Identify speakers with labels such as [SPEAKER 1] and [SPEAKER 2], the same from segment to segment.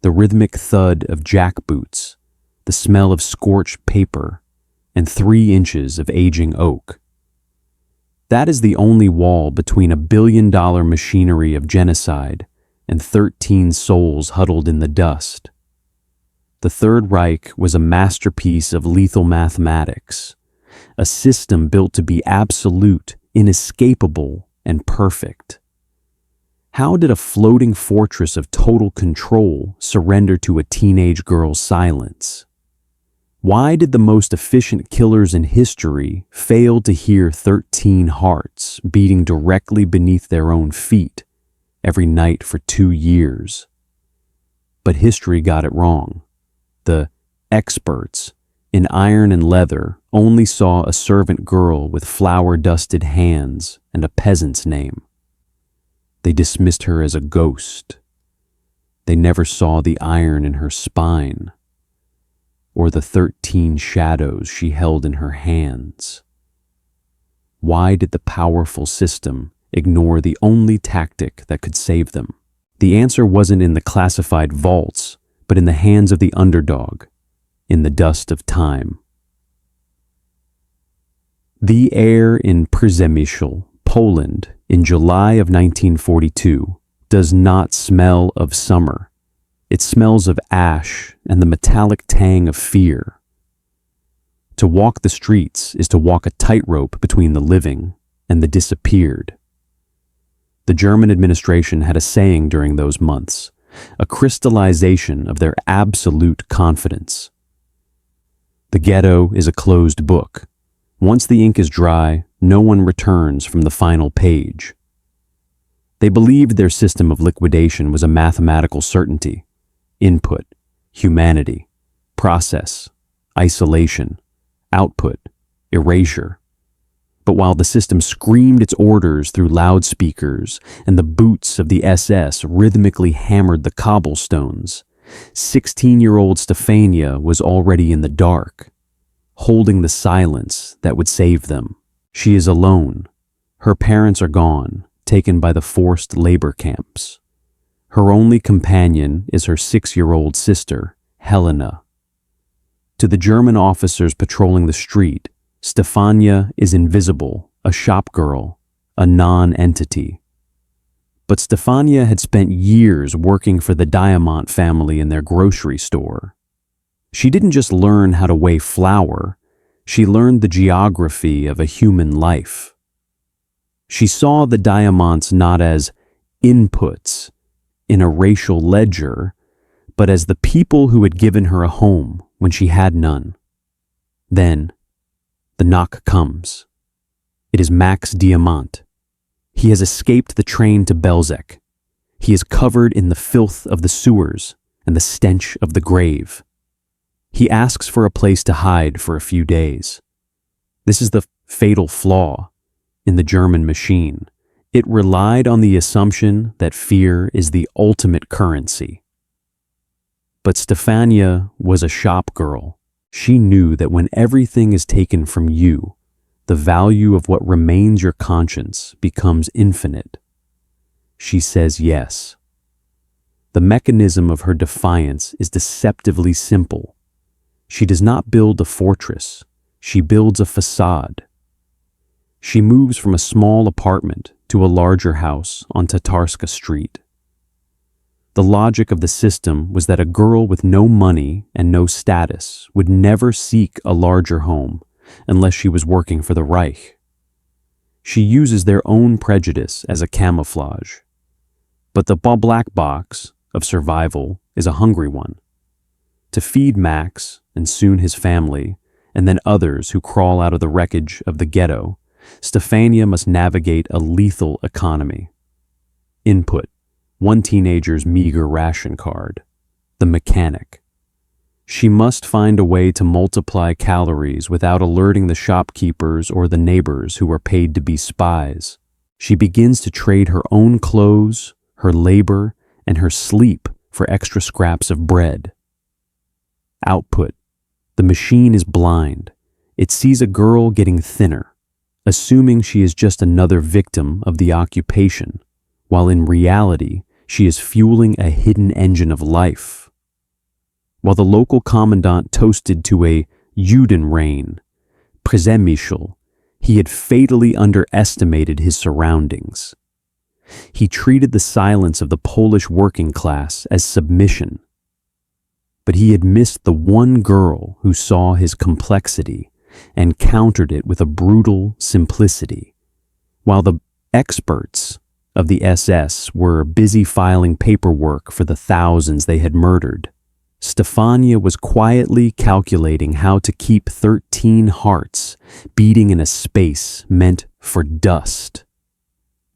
[SPEAKER 1] the rhythmic thud of jackboots, the smell of scorched paper, and 3 inches of aging oak. That is the only wall between $1 billion machinery of genocide and 13 souls huddled in the dust. The Third Reich was a masterpiece of lethal mathematics, a system built to be absolute, inescapable, and perfect. How did a floating fortress of total control surrender to a teenage girl's silence? Why did the most efficient killers in history fail to hear 13 hearts beating directly beneath their own feet every night for 2 years? But history got it wrong. The experts in iron and leather only saw a servant girl with flour-dusted hands and a peasant's name. They dismissed her as a ghost. They never saw the iron in her spine, or the 13 shadows she held in her hands. Why did the powerful system ignore the only tactic that could save them? The answer wasn't in the classified vaults, but in the hands of the underdog, in the dust of time. The air in Przemyśl, Poland, in July of 1942, does not smell of summer. It smells of ash and the metallic tang of fear. To walk the streets is to walk a tightrope between the living and the disappeared. The German administration had a saying during those months, a crystallization of their absolute confidence. The ghetto is a closed book. Once the ink is dry, no one returns from the final page. They believed their system of liquidation was a mathematical certainty: input, humanity, process, isolation, output, erasure. But while the system screamed its orders through loudspeakers and the boots of the SS rhythmically hammered the cobblestones, 16-year-old Stefania was already in the dark, holding the silence that would save them. She is alone. Her parents are gone, taken by the forced labor camps. Her only companion is her 6-year-old sister, Helena. To the German officers patrolling the street, Stefania is invisible, a shopgirl, a non-entity. But Stefania had spent years working for the Diamant family in their grocery store. She didn't just learn how to weigh flour, she learned the geography of a human life. She saw the Diamants not as inputs in a racial ledger, but as the people who had given her a home when she had none. Then, the knock comes. It is Max Diamant. He has escaped the train to Belzec. He is covered in the filth of the sewers and the stench of the grave. He asks for a place to hide for a few days. This is the fatal flaw in the German machine. It relied on the assumption that fear is the ultimate currency. But Stefania was a shop girl. She knew that when everything is taken from you, the value of what remains your conscience becomes infinite. She says yes. The mechanism of her defiance is deceptively simple. She does not build a fortress, she builds a facade. She moves from a small apartment to a larger house on Tatarská Street. The logic of the system was that a girl with no money and no status would never seek a larger home unless she was working for the Reich. She uses their own prejudice as a camouflage. But the black box of survival is a hungry one. To feed Max and soon his family, and then others who crawl out of the wreckage of the ghetto, Stefania must navigate a lethal economy. Input: one teenager's meager ration card. The mechanic. She must find a way to multiply calories without alerting the shopkeepers or the neighbors who are paid to be spies. She begins to trade her own clothes, her labor, and her sleep for extra scraps of bread. Output: the machine is blind. It sees a girl getting thinner, assuming she is just another victim of the occupation, while in reality, she is fueling a hidden engine of life. while the local commandant toasted to a Judenrein, Przemyśl, he had fatally underestimated his surroundings. He treated the silence of the Polish working class as submission. But he had missed the one girl who saw his complexity and countered it with a brutal simplicity. While the experts of the SS were busy filing paperwork for the thousands they had murdered, Stefania was quietly calculating how to keep 13 hearts beating in a space meant for dust.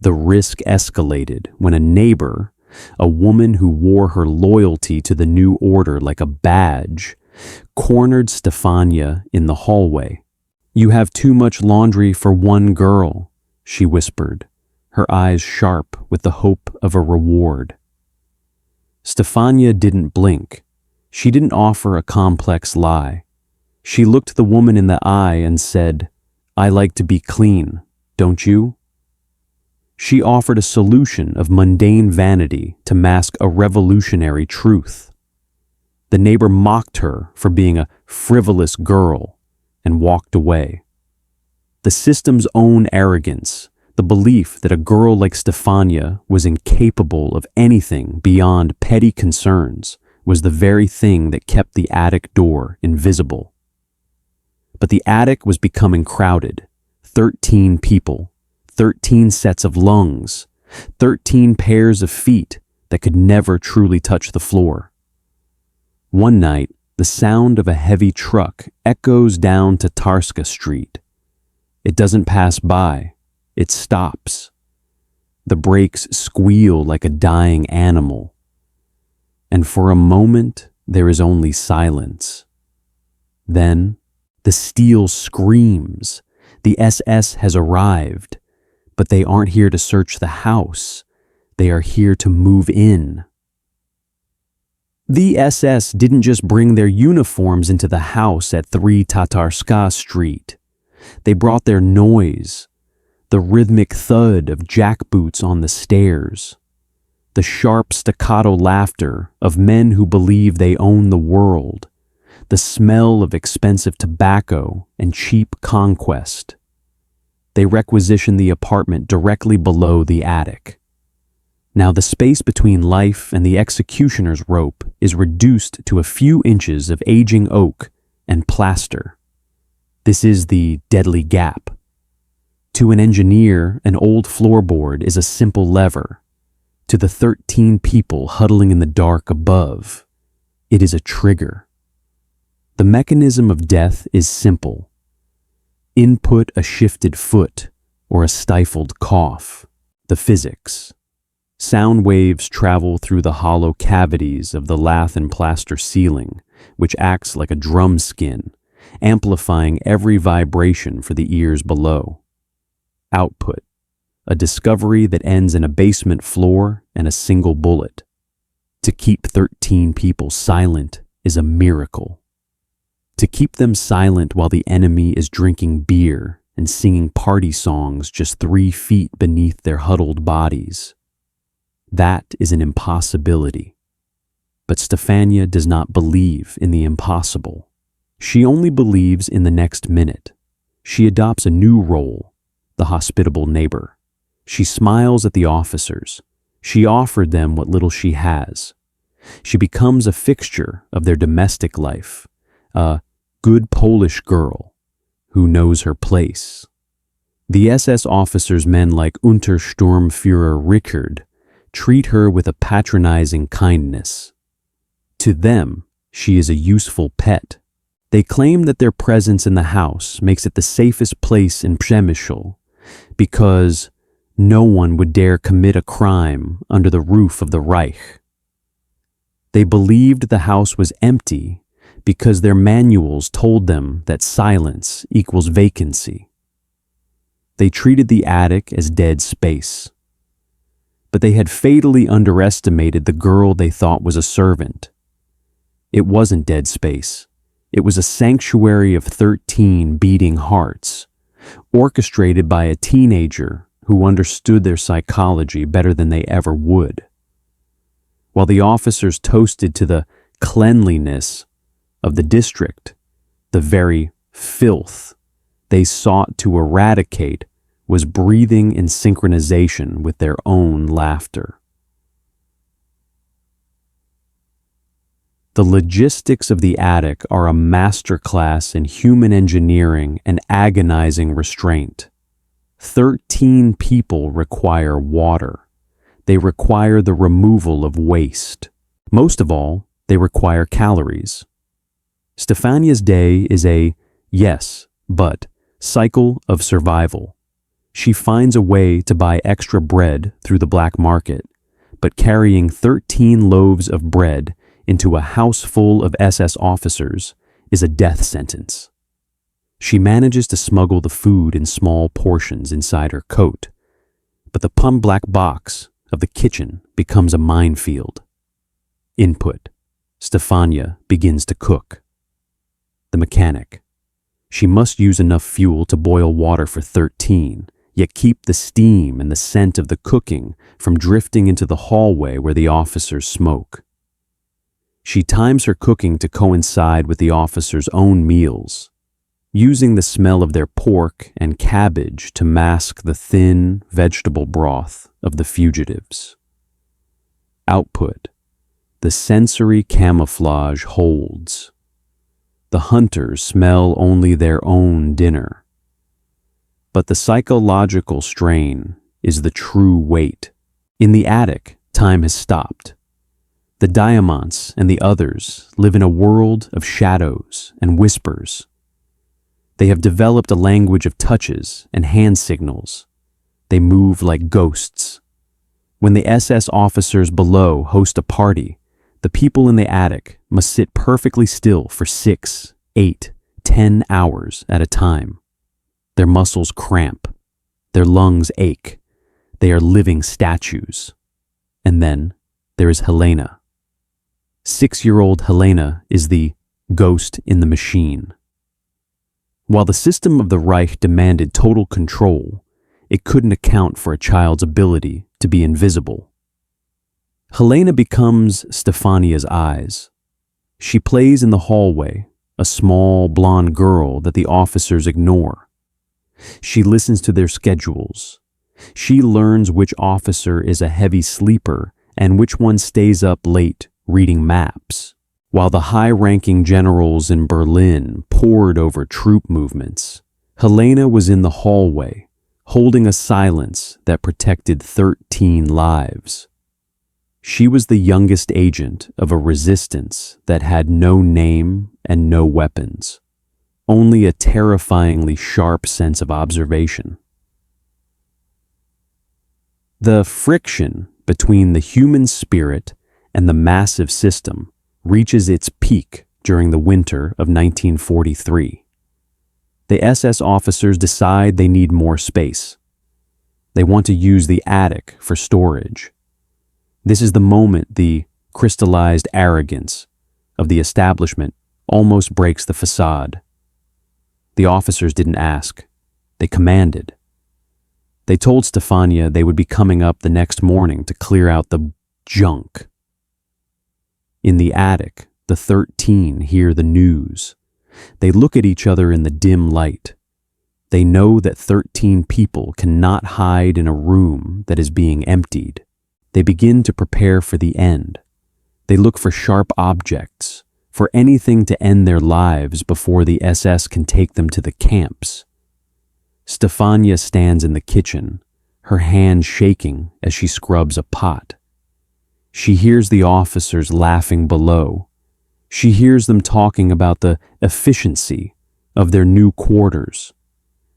[SPEAKER 1] The risk escalated when a neighbor, a woman who wore her loyalty to the new order like a badge, cornered Stefania in the hallway. "You have too much laundry for one girl," she whispered, her eyes sharp with the hope of a reward. Stefania didn't blink. She didn't offer a complex lie. She looked the woman in the eye and said, "I like to be clean, don't you?" She offered a solution of mundane vanity to mask a revolutionary truth. The neighbor mocked her for being a frivolous girl and walked away. The system's own arrogance, the belief that a girl like Stefania was incapable of anything beyond petty concerns, was the very thing that kept the attic door invisible. But the attic was becoming crowded. 13 people, 13 sets of lungs, 13 pairs of feet that could never truly touch the floor. One night, the sound of a heavy truck echoes down Tatarská Street. It doesn't pass by, it stops. The brakes squeal like a dying animal. And for a moment, there is only silence. Then, the steel screams. The SS has arrived, but they aren't here to search the house. They are here to move in. The SS didn't just bring their uniforms into the house at 3 Tatarská Street. They brought their noise, the rhythmic thud of jackboots on the stairs, the sharp staccato laughter of men who believe they own the world, the smell of expensive tobacco and cheap conquest. They requisitioned the apartment directly below the attic. Now the space between life and the executioner's rope is reduced to a few inches of aging oak and plaster. This is the deadly gap. To an engineer, an old floorboard is a simple lever. To the 13 people huddling in the dark above, it is a trigger. The mechanism of death is simple. Input a shifted foot or a stifled cough. The physics. Sound waves travel through the hollow cavities of the lath and plaster ceiling, which acts like a drum skin, amplifying every vibration for the ears below. Output. A discovery that ends in a basement floor and a single bullet. To keep 13 people silent is a miracle. To keep them silent while the enemy is drinking beer and singing party songs just 3 feet beneath their huddled bodies. That is an impossibility. But Stefania does not believe in the impossible. She only believes in the next minute. She adopts a new role, the hospitable neighbor. She smiles at the officers. She offered them what little she has. She becomes a fixture of their domestic life, a good Polish girl who knows her place. The SS officers, men like Untersturmführer Rickard, treat her with a patronizing kindness. To them, she is a useful pet. They claim that their presence in the house makes it the safest place in Przemyśl because no one would dare commit a crime under the roof of the Reich. They believed the house was empty because their manuals told them that silence equals vacancy. They treated the attic as dead space. But they had fatally underestimated the girl they thought was a servant. It wasn't dead space. It was a sanctuary of 13 beating hearts, orchestrated by a teenager who understood their psychology better than they ever would. While the officers toasted to the cleanliness of the district, the very filth they sought to eradicate, was breathing in synchronization with their own laughter. The logistics of the attic are a masterclass in human engineering and agonizing restraint. 13 people require water. They require the removal of waste. Most of all, they require calories. Stefania's day is a yes, but cycle of survival. She finds a way to buy extra bread through the black market, but carrying 13 loaves of bread into a house full of SS officers is a death sentence. She manages to smuggle the food in small portions inside her coat, but the plum-black box of the kitchen becomes a minefield. Input: Stefania begins to cook. The mechanic: she must use enough fuel to boil water for 13, yet keep the steam and the scent of the cooking from drifting into the hallway where the officers smoke. She times her cooking to coincide with the officers' own meals, using the smell of their pork and cabbage to mask the thin vegetable broth of the fugitives. Output: the sensory camouflage holds. The hunters smell only their own dinner. But the psychological strain is the true weight. In the attic, time has stopped. The diamonds and the others live in a world of shadows and whispers. They have developed a language of touches and hand signals. They move like ghosts. When the SS officers below host a party, the people in the attic must sit perfectly still for 6, 8, 10 hours at a time. Their muscles cramp. Their lungs ache. They are living statues. And then there is Helena. 6-year-old Helena is the ghost in the machine. While the system of the Reich demanded total control, it couldn't account for a child's ability to be invisible. Helena becomes Stefania's eyes. She plays in the hallway, a small blonde girl that the officers ignore. She listens to their schedules. She learns which officer is a heavy sleeper and which one stays up late reading maps. While the high-ranking generals in Berlin pored over troop movements, Helena was in the hallway, holding a silence that protected 13 lives. She was the youngest agent of a resistance that had no name and no weapons, only a terrifyingly sharp sense of observation. The friction between the human spirit and the massive system reaches its peak during the winter of 1943. The SS officers decide they need more space. They want to use the attic for storage. This is the moment the crystallized arrogance of the establishment almost breaks the facade. The officers didn't ask. They commanded. They told Stefania they would be coming up the next morning to clear out the junk. In the attic, the 13 hear the news. They look at each other in the dim light. They know that 13 people cannot hide in a room that is being emptied. They begin to prepare for the end. They look for sharp objects, for anything to end their lives before the SS can take them to the camps. Stefania stands in the kitchen, her hand shaking as she scrubs a pot. She hears the officers laughing below. She hears them talking about the efficiency of their new quarters.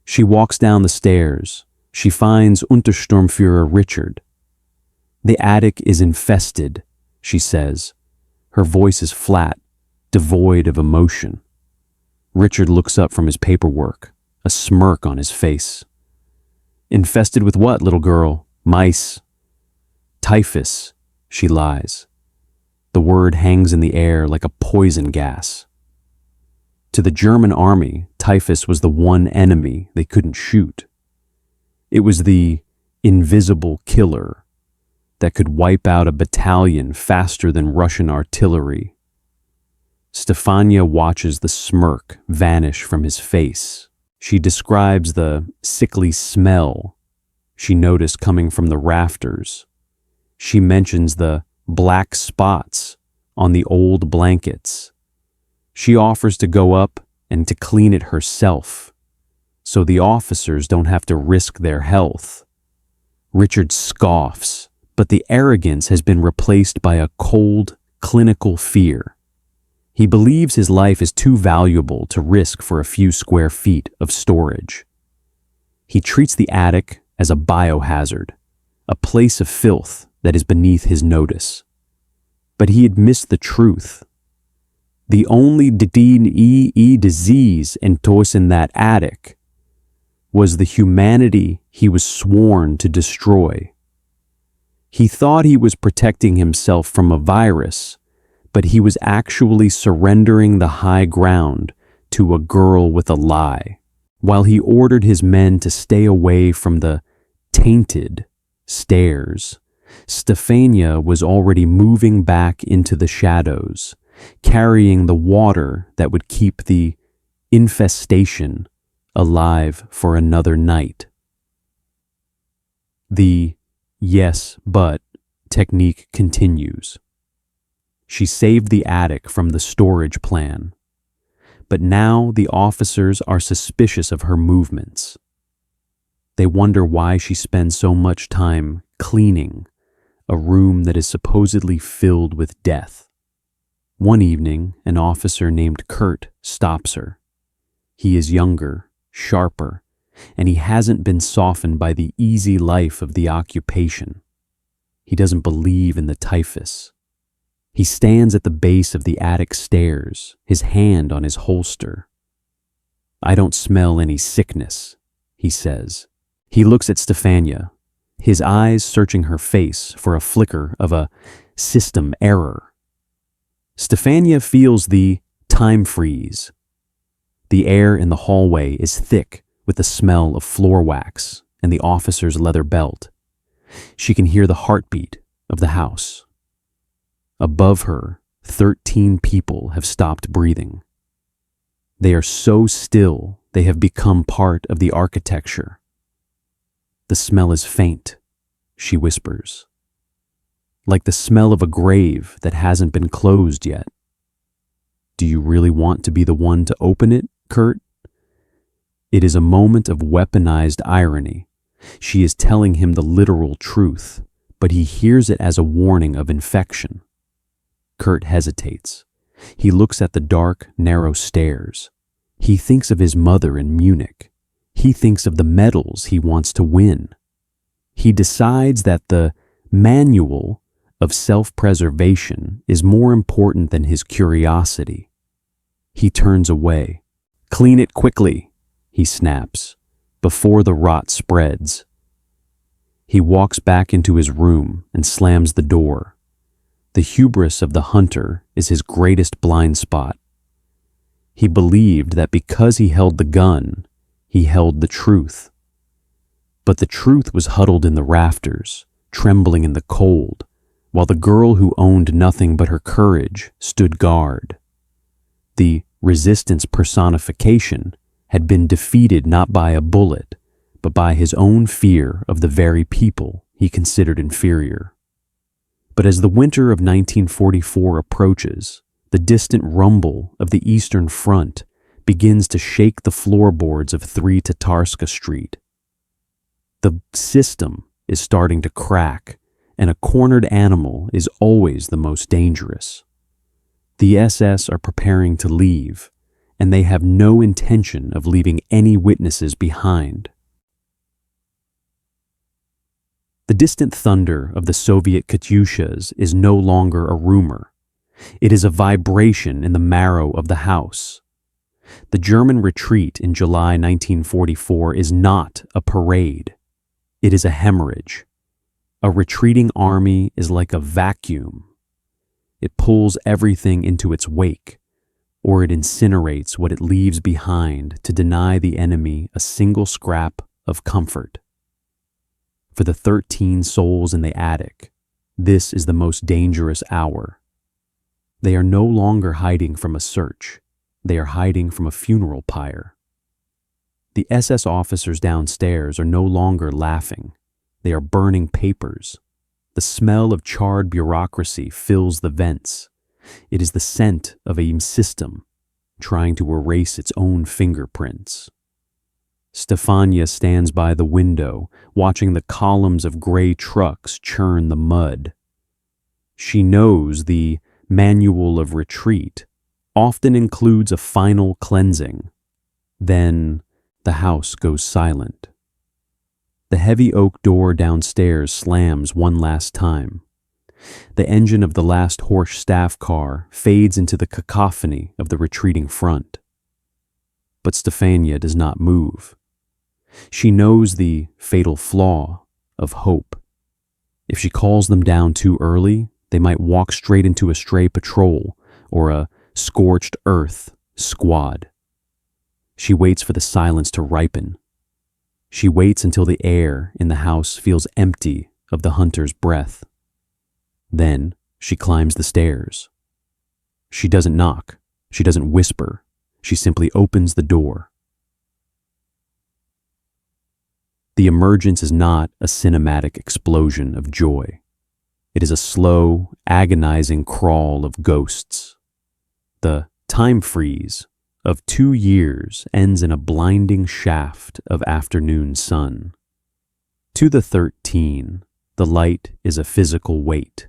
[SPEAKER 1] She walks down the stairs. She finds Untersturmführer Richard. "The attic is infested," she says. Her voice is flat, devoid of emotion. Richard looks up from his paperwork, a smirk on his face. "Infested with what, little girl? Mice." "Typhus," she lies. The word hangs in the air like a poison gas. To the German army, typhus was the one enemy they couldn't shoot. It was the invisible killer that could wipe out a battalion faster than Russian artillery. Stefania watches the smirk vanish from his face. She describes the sickly smell she noticed coming from the rafters. She mentions the black spots on the old blankets. She offers to go up and to clean it herself, so the officers don't have to risk their health. Richard scoffs, but the arrogance has been replaced by a cold, clinical fear. He believes his life is too valuable to risk for a few square feet of storage. He treats the attic as a biohazard, a place of filth that is beneath his notice. But he had missed the truth. The only disease entoured in that attic was the humanity he was sworn to destroy. He thought he was protecting himself from a virus, but he was actually surrendering the high ground to a girl with a lie. While he ordered his men to stay away from the tainted stairs, Stefania was already moving back into the shadows, carrying the water that would keep the infestation alive for another night. The "yes, but" technique continues. She saved the attic from the storage plan, but now the officers are suspicious of her movements. They wonder why she spends so much time cleaning a room that is supposedly filled with death. One evening, an officer named Kurt stops her. He is younger, sharper, and he hasn't been softened by the easy life of the occupation. He doesn't believe in the typhus. He stands at the base of the attic stairs, his hand on his holster. "I don't smell any sickness," he says. He looks at Stefania, his eyes searching her face for a flicker of a system error. Stefania feels the time freeze. The air in the hallway is thick with the smell of floor wax and the officer's leather belt. She can hear the heartbeat of the house. Above her, 13 people have stopped breathing. They are so still they have become part of the architecture. "The smell is faint," she whispers, "like the smell of a grave that hasn't been closed yet." "Do you really want to be the one to open it, Kurt?" It is a moment of weaponized irony. She is telling him the literal truth, but he hears it as a warning of infection. Kurt hesitates. He looks at the dark, narrow stairs. He thinks of his mother in Munich. He thinks of the medals he wants to win. He decides that the manual of self-preservation is more important than his curiosity. He turns away. "Clean it quickly," he snaps, "before the rot spreads." He walks back into his room and slams the door. The hubris of the hunter is his greatest blind spot. He believed that because he held the gun, he held the truth. But the truth was huddled in the rafters, trembling in the cold, while the girl who owned nothing but her courage stood guard. The resistance personification had been defeated not by a bullet, but by his own fear of the very people he considered inferior. But as the winter of 1944 approaches, the distant rumble of the Eastern Front begins to shake the floorboards of 3 Tatarská Street. The system is starting to crack, and a cornered animal is always the most dangerous. The SS are preparing to leave, and they have no intention of leaving any witnesses behind. The distant thunder of the Soviet Katyushas is no longer a rumor. It is a vibration in the marrow of the house. The German retreat in July 1944 is not a parade. It is a hemorrhage. A retreating army is like a vacuum. It pulls everything into its wake, or it incinerates what it leaves behind to deny the enemy a single scrap of comfort. For the 13 souls in the attic, this is the most dangerous hour. They are no longer hiding from a search. They are hiding from a funeral pyre. The SS officers downstairs are no longer laughing. They are burning papers. The smell of charred bureaucracy fills the vents. It is the scent of a system trying to erase its own fingerprints. Stefania stands by the window, watching the columns of gray trucks churn the mud. She knows the manual of retreat often includes a final cleansing. Then the house goes silent. The heavy oak door downstairs slams one last time. The engine of the last horse staff car fades into the cacophony of the retreating front. But Stefania does not move. She knows the fatal flaw of hope. If she calls them down too early, they might walk straight into a stray patrol or a scorched earth squad. She waits for the silence to ripen. She waits until the air in the house feels empty of the hunter's breath. Then she climbs the stairs. She doesn't knock. She doesn't whisper. She simply opens the door. The emergence is not a cinematic explosion of joy. It is a slow, agonizing crawl of ghosts. The time freeze of 2 years ends in a blinding shaft of afternoon sun. To the 13, the light is a physical weight.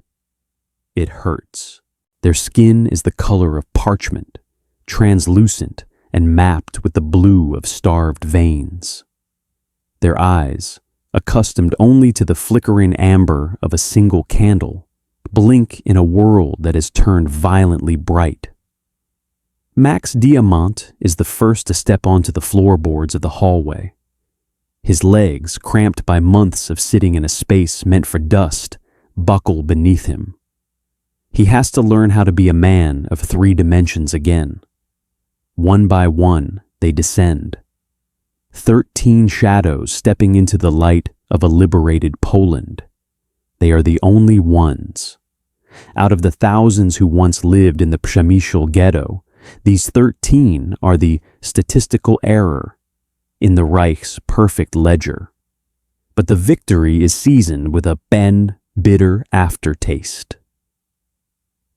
[SPEAKER 1] It hurts. Their skin is the color of parchment, translucent and mapped with the blue of starved veins. Their eyes, accustomed only to the flickering amber of a single candle, blink in a world that has turned violently bright. Max Diamant is the first to step onto the floorboards of the hallway. His legs, cramped by months of sitting in a space meant for dust, buckle beneath him. He has to learn how to be a man of 3 dimensions again. One by one, they descend. 13 shadows stepping into the light of a liberated Poland. They are the only ones. Out of the thousands who once lived in the Przemyśl ghetto, these 13 are the statistical error in the Reich's perfect ledger. But the victory is seasoned with a bitter aftertaste.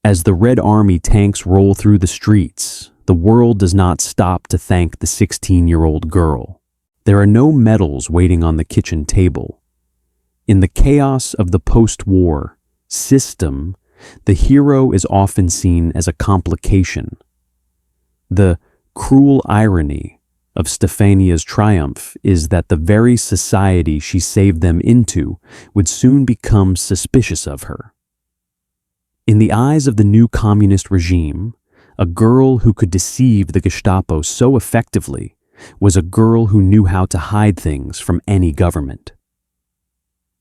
[SPEAKER 1] As the Red Army tanks roll through the streets, the world does not stop to thank the 16-year-old girl. There are no medals waiting on the kitchen table. In the chaos of the post-war system, the hero is often seen as a complication. The cruel irony of Stefania's triumph is that the very society she saved them into would soon become suspicious of her. In the eyes of the new communist regime, a girl who could deceive the Gestapo so effectively was a girl who knew how to hide things from any government.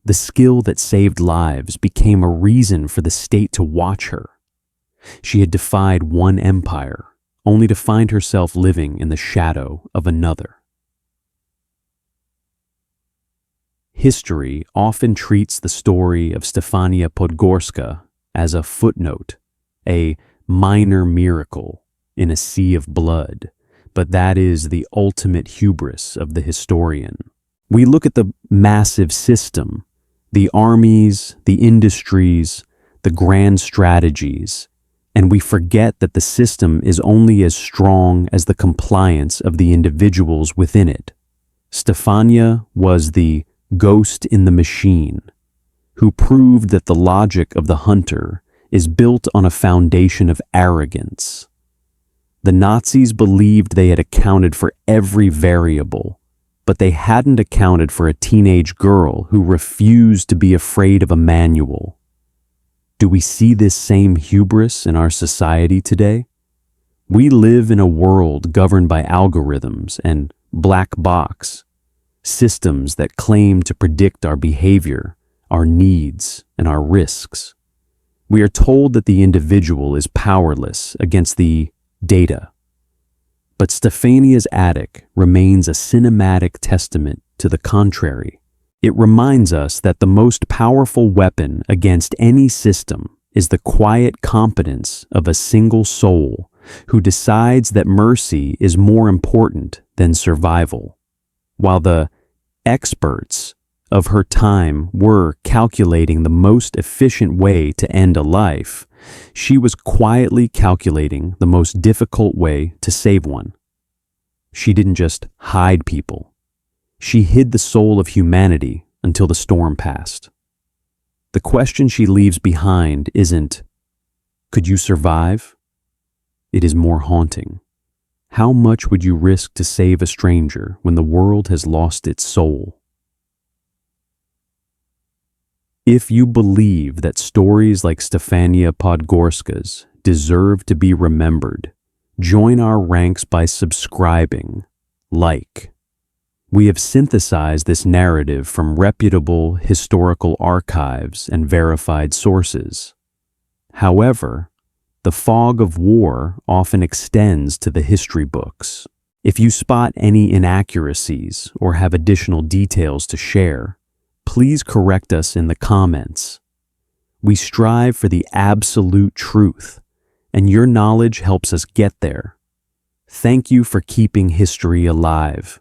[SPEAKER 1] The skill that saved lives became a reason for the state to watch her. She had defied one empire, only to find herself living in the shadow of another. History often treats the story of Stefania Podgorska as a footnote, a minor miracle in a sea of blood, but that is the ultimate hubris of the historian. We look at the massive system, the armies, the industries, the grand strategies, and we forget that the system is only as strong as the compliance of the individuals within it. Stefania was the ghost in the machine, who proved that the logic of the hunter is built on a foundation of arrogance. The Nazis believed they had accounted for every variable, but they hadn't accounted for a teenage girl who refused to be afraid of a manual. Do we see this same hubris in our society today? We live in a world governed by algorithms and black box, systems that claim to predict our behavior, our needs, and our risks. We are told that the individual is powerless against the data. But Stefania's attic remains a cinematic testament to the contrary. It reminds us that the most powerful weapon against any system is the quiet competence of a single soul who decides that mercy is more important than survival. While the experts of her time were calculating the most efficient way to end a life, she was quietly calculating the most difficult way to save one. She didn't just hide people. She hid the soul of humanity until the storm passed. The question she leaves behind isn't, could you survive? It is more haunting. How much would you risk to save a stranger when the world has lost its soul? If you believe that stories like Stefania Podgorska's deserve to be remembered, join our ranks by subscribing, like. We have synthesized this narrative from reputable historical archives and verified sources. However, the fog of war often extends to the history books. If you spot any inaccuracies or have additional details to share, please correct us in the comments. We strive for the absolute truth, and your knowledge helps us get there. Thank you for keeping history alive.